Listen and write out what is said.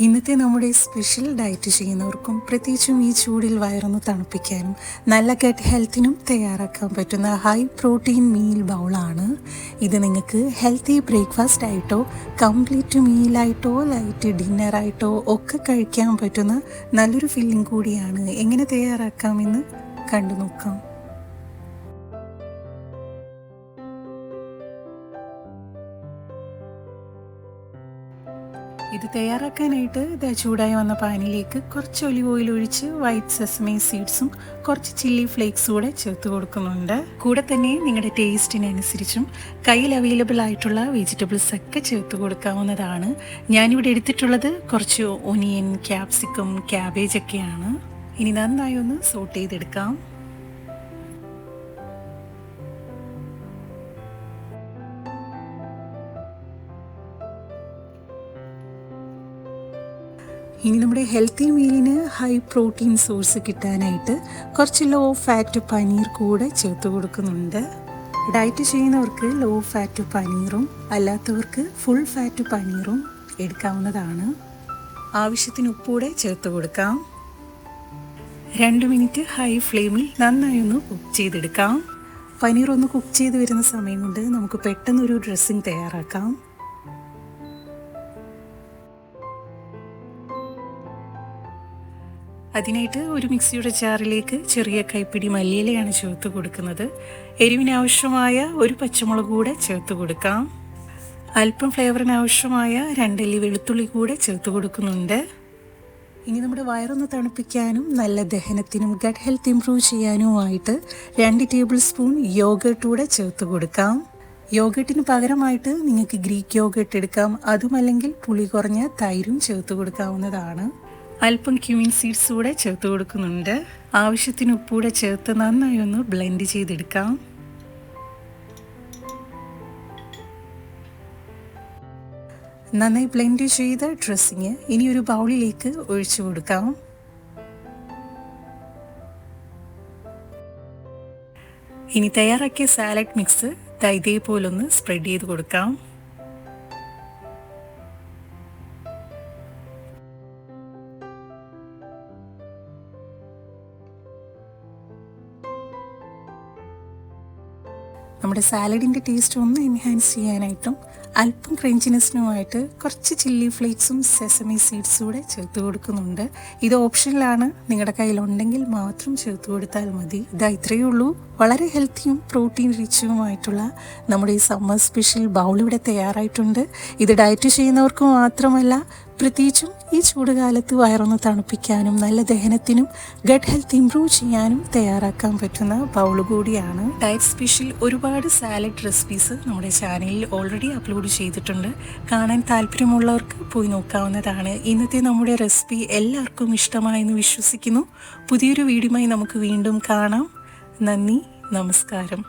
ഇന്നത്തെ നമ്മുടെ special diet ചെയ്യുന്നവർക്കും പ്രത്യേകിച്ചും ഈ ചൂടിൽ വയറൊന്ന് തണുപ്പിക്കാനും നല്ല ഗട്ട് ഹെൽത്തിനും തയ്യാറാക്കാൻ പറ്റുന്ന ഹൈ പ്രോട്ടീൻ മീൽ ബൗളാണ് ഇത്. നിങ്ങൾക്ക് ഹെൽത്തി ബ്രേക്ക്ഫാസ്റ്റ് ആയിട്ടോ കംപ്ലീറ്റ് മീലായിട്ടോ ലൈറ്റ് ഡിന്നറായിട്ടോ ഒക്കെ കഴിക്കാൻ പറ്റുന്ന നല്ലൊരു ഫില്ലിംഗ് കൂടിയാണ്. എങ്ങനെ തയ്യാറാക്കാമെന്ന് കണ്ടു നോക്കാം. ഇത് തയ്യാറാക്കാനായിട്ട് ചൂടായി വന്ന പാനിലേക്ക് കുറച്ച് ഒലിവ് ഓയിൽ ഒഴിച്ച് വൈറ്റ് സെസമി സീഡ്സും കുറച്ച് ചില്ലി ഫ്ലേക്സും കൂടെ ചേർത്ത് കൊടുക്കുന്നുണ്ട്. കൂടെ തന്നെ നിങ്ങളുടെ ടേസ്റ്റിനനുസരിച്ചും കയ്യിൽ അവൈലബിൾ ആയിട്ടുള്ള വെജിറ്റബിൾസ് ഒക്കെ ചേർത്ത് കൊടുക്കാവുന്നതാണ്. ഞാനിവിടെ എടുത്തിട്ടുള്ളത് കുറച്ച് ഒനിയൻ, ക്യാപ്സിക്കം, ക്യാബേജ് ഒക്കെയാണ്. ഇനി നന്നായി ഒന്ന് സോട്ട് ചെയ്തെടുക്കാം. ഇനി നമ്മുടെ ഹെൽത്തി മീലിന് ഹൈ പ്രോട്ടീൻ സോഴ്സ് കിട്ടാനായിട്ട് കുറച്ച് ലോ ഫാറ്റ് പനീർ കൂടെ ചേർത്ത് കൊടുക്കുന്നുണ്ട്. ഡയറ്റ് ചെയ്യുന്നവർക്ക് ലോ ഫാറ്റ് പനീറും അല്ലാത്തവർക്ക് ഫുൾ ഫാറ്റ് പനീറും എടുക്കാവുന്നതാണ്. ആവശ്യത്തിന് ഉപ്പൂടെ ചേർത്ത് കൊടുക്കാം. 2 മിനിറ്റ് ഹൈ ഫ്ലെയിമിൽ നന്നായി ഒന്ന് കുക്ക് ചെയ്തെടുക്കാം. പനീർ ഒന്ന് കുക്ക് ചെയ്ത് വരുന്ന സമയം കൊണ്ട് നമുക്ക് പെട്ടെന്നൊരു ഡ്രസ്സിങ് തയ്യാറാക്കാം. അതിനായിട്ട് ഒരു മിക്സിയുടെ ജാറിലേക്ക് ചെറിയ കൈപ്പിടി മല്ലിയിലയാണ് ചേർത്ത് കൊടുക്കുന്നത്. എരിവിന് ആവശ്യമായ ഒരു പച്ചമുളക് കൂടെ ചേർത്ത് കൊടുക്കാം. അല്പം ഫ്ലേവറിന് ആവശ്യമായ 2 അല്ലി വെളുത്തുള്ളി കൂടെ ചേർത്ത് കൊടുക്കുന്നുണ്ട്. ഇനി നമ്മുടെ വയറൊന്ന് തണുപ്പിക്കാനും നല്ല ദഹനത്തിനും ഗട്ട് ഹെൽത്ത് ഇംപ്രൂവ് ചെയ്യാനുമായിട്ട് 2 ടേബിൾ സ്പൂൺ യോഗർട്ട് കൂടെ ചേർത്ത് കൊടുക്കാം. യോഗർട്ടിന് പകരമായിട്ട് നിങ്ങൾക്ക് ഗ്രീക്ക് യോഗർട്ട് എടുക്കാം. അതുമല്ലെങ്കിൽ പുളി കുറഞ്ഞ തൈരും ചേർത്ത് കൊടുക്കാവുന്നതാണ്. അല്പം ക്യൂമിൻ സീഡ്സ് കൂടെ ചേർത്ത് കൊടുക്കുന്നുണ്ട്. ആവശ്യത്തിന് ഉപ്പൂടെ ചേർത്ത് നന്നായി ഒന്ന് ബ്ലെൻഡ് ചെയ്തെടുക്കാം. നന്നായി ബ്ലെൻഡ് ചെയ്ത ഡ്രസ്സിങ് ഇനി ഒരു ബൗളിലേക്ക് ഒഴിച്ചു കൊടുക്കാം. ഇനി തയ്യാറാക്കിയ സാലഡ് മിക്സ് ഇതേപോലൊന്ന് സ്പ്രെഡ് ചെയ്ത് കൊടുക്കാം. നമ്മുടെ സാലഡിൻ്റെ ടേസ്റ്റ് ഒന്ന് എൻഹാൻസ് ചെയ്യാനായിട്ടും അല്പം ക്രഞ്ചിനെസ്സിനുമായിട്ട് കുറച്ച് ചില്ലി ഫ്ലേക്സും സെസമി സീഡ്സും കൂടെ ചേർത്ത് കൊടുക്കുന്നുണ്ട്. ഇത് ഓപ്ഷനിലാണ്, നിങ്ങളുടെ കയ്യിലുണ്ടെങ്കിൽ മാത്രം ചേർത്ത് കൊടുത്താൽ മതി. ഇത്രയേ ഉള്ളൂ. വളരെ ഹെൽത്തിയും പ്രോട്ടീൻ റിച്ചുമായിട്ടുള്ള നമ്മുടെ ഈ സമ്മർ സ്പെഷ്യൽ ബൗൾ ഇവിടെ തയ്യാറായിട്ടുണ്ട്. ഇത് ഡയറ്റ് ചെയ്യുന്നവർക്ക് മാത്രമല്ല, പ്രത്യേകിച്ചും ഈ ചൂടുകാലത്ത് വയറൊന്ന് തണുപ്പിക്കാനും നല്ല ദഹനത്തിനും ഗട്ട് ഹെൽത്ത് ഇംപ്രൂവ് ചെയ്യാനും തയ്യാറാക്കാൻ പറ്റുന്ന ബൗൾ കൂടിയാണ്. ഡയറ്റ് സ്പെഷ്യൽ ഒരുപാട് സാലഡ് റെസിപ്പീസ് നമ്മുടെ ചാനലിൽ ഓൾറെഡി അപ്ലോഡ് ചെയ്തിട്ടുണ്ട്. കാണാൻ താല്പര്യമുള്ളവർക്ക് പോയി നോക്കാവുന്നതാണ്. ഇന്നത്തെ നമ്മുടെ റെസിപ്പി എല്ലാവർക്കും ഇഷ്ടമായെന്ന് വിശ്വസിക്കുന്നു. പുതിയൊരു വീഡിയോയുമായി നമുക്ക് വീണ്ടും കാണാം. നന്ദി, നമസ്കാരം.